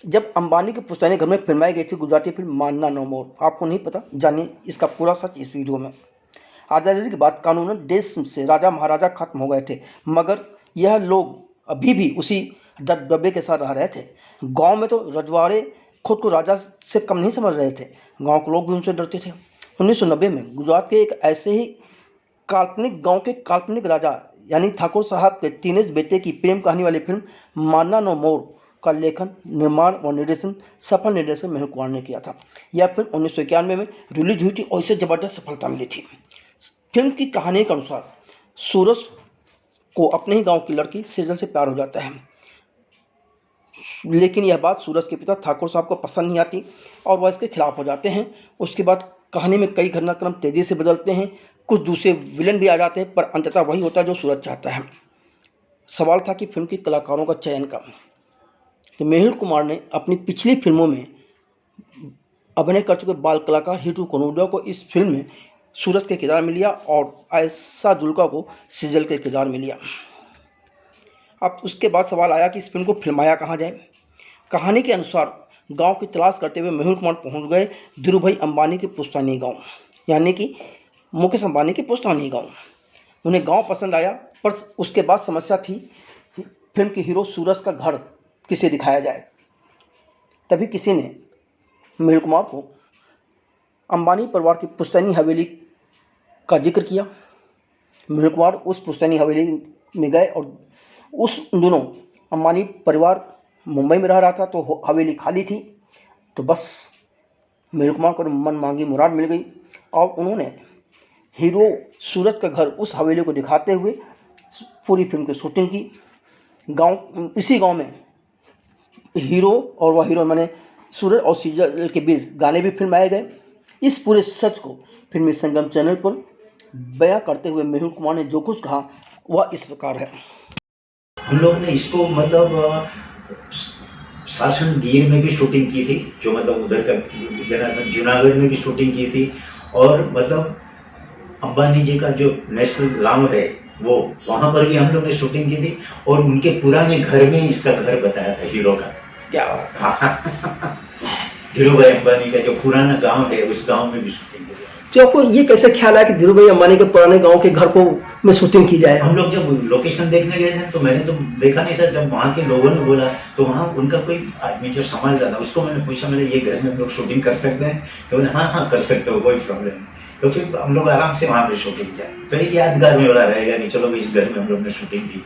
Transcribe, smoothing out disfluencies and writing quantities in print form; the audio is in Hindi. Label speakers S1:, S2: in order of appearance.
S1: जब अंबानी के पुश्तैनी घर में फिल्माई गई थी गुजराती फिल्म मानना नो मोर। आपको नहीं पता, जानिए इसका पूरा सच इस वीडियो में। आज़ादी के बाद कानूनन देश से राजा महाराजा खत्म हो गए थे, मगर यह लोग अभी भी उसी दबदबे के साथ रह रहे थे। गांव में तो रजवाड़े खुद को राजा से कम नहीं समझ रहे थे, गांव के लोग भी उनसे डरते थे। 1990 में गुजरात के एक ऐसे ही काल्पनिक गांव के काल्पनिक राजा यानी ठाकुर साहब के टीनेज बेटे की प्रेम कहानी वाली फिल्म मानना नो मोर का लेखन, निर्माण और निर्देशन सफल निर्देशक मेहुल कुमार ने किया था। यह फिल्म 1991 में रिलीज हुई थी और इसे ज़बरदस्त सफलता मिली थी। फिल्म की कहानी के अनुसार सूरज को अपने ही गांव की लड़की सेजल से प्यार हो जाता है, लेकिन यह बात सूरज के पिता ठाकुर साहब को पसंद नहीं आती और वह इसके खिलाफ हो जाते हैं। उसके बाद कहानी में कई घटनाक्रम तेज़ी से बदलते हैं, कुछ दूसरे विलन भी आ जाते हैं, पर अंततः वही होता है जो सूरज चाहता है। सवाल था कि फिल्म के कलाकारों का चयन का, तो मेहुल कुमार ने अपनी पिछली फिल्मों में अभिनय कर चुके बाल कलाकार हिटू कनोडिया को इस फिल्म में सूरज के किरदार में लिया और आयशा जुल्का को सेजल के किरदार में लिया। अब उसके बाद सवाल आया कि इस फिल्म को फिल्माया कहाँ जाए। कहानी के अनुसार गांव की तलाश करते हुए मेहुल कुमार पहुंच गए धीरूभाई अंबानी के पुश्तैनी गांव, यानी कि मुकेश अंबानी के पुश्तैनी गांव। उन्हें गांव पसंद आया, पर उसके बाद समस्या थी फिल्म के हीरो सूरज का घर किसे दिखाया जाए। तभी किसी ने मेहुल कुमार को अंबानी परिवार की पुश्तैनी हवेली का जिक्र किया। मेहुल कुमार उस पुश्तैनी हवेली में गए और उस दिनों अंबानी परिवार मुंबई में रह रहा था, तो हवेली खाली थी। तो बस मेहुल कुमार को मन मांगी मुराद मिल गई और उन्होंने हीरो सूरज का घर उस हवेली को दिखाते हुए पूरी फिल्म की शूटिंग की। इसी गांव में हीरो और वह हीरो माने सूरज और सेजल के बीच गाने भी फिल्माए गए। इस पूरे सच को फिल्मी संगम चैनल पर बयां करते हुए मेहुल कुमार ने जो कुछ कहा वह इस प्रकार है।
S2: हम लोग ने इसको मतलब शासन गिर में भी शूटिंग की थी, जो मतलब उधर का जूनागढ़ में भी शूटिंग की थी, और मतलब अंबानी जी का जो नेशनल ग्राउंड है वो वहाँ पर भी हम लोग ने शूटिंग की थी, और उनके पुराने घर में इसका घर बताया था हीरो का।
S1: क्या
S2: धीरूभाई अंबानी का जो पुराना गांव है उस गांव में भी शूटिंग की थी।
S1: तो आपको ये कैसे ख्याल आया कि धीरूभाई अंबानी के पुराने गांव के घर को में शूटिंग की जाए?
S2: हम लोग जब लोकेशन देखने गए थे तो मैंने तो देखा नहीं था, जब वहाँ के लोगों ने बोला तो वहाँ उनका कोई आदमी जो संभाल रहा था उसको मैंने पूछा, मैंने ये घर में हम लोग शूटिंग कर सकते हैं? तो मैंने हाँ कर सकते हो, कोई प्रॉब्लम नहीं। तो फिर हम लोग आराम से वहाँ पे शूटिंग किया, तो एक यादगार में बड़ा रहेगा कि चलो इस घर में हम लोग ने शूटिंग की।